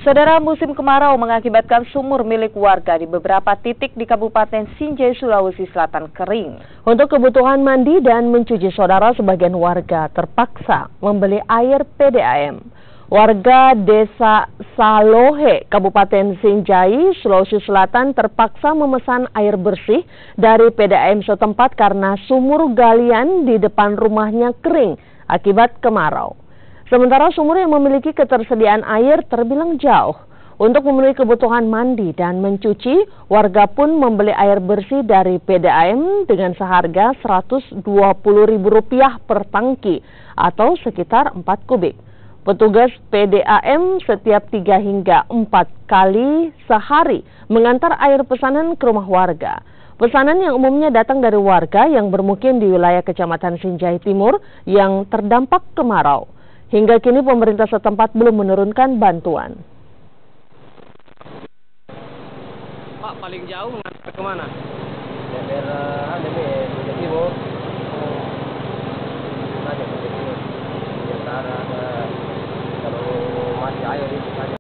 Saudara, musim kemarau mengakibatkan sumur milik warga di beberapa titik di Kabupaten Sinjai, Sulawesi Selatan kering. Untuk kebutuhan mandi dan mencuci, saudara, sebagian warga terpaksa membeli air PDAM. Warga Desa Salohe, Kabupaten Sinjai, Sulawesi Selatan terpaksa memesan air bersih dari PDAM setempat karena sumur galian di depan rumahnya kering akibat kemarau. Sementara sumur yang memiliki ketersediaan air terbilang jauh. Untuk memenuhi kebutuhan mandi dan mencuci, warga pun membeli air bersih dari PDAM dengan seharga Rp120.000 per tangki atau sekitar 4 kubik. Petugas PDAM setiap 3 hingga 4 kali sehari mengantar air pesanan ke rumah warga. Pesanan yang umumnya datang dari warga yang bermukim di wilayah Kecamatan Sinjai Timur yang terdampak kemarau. Hingga kini pemerintah setempat belum menurunkan bantuan. Pak, paling jauh ngantar kemana? Daerah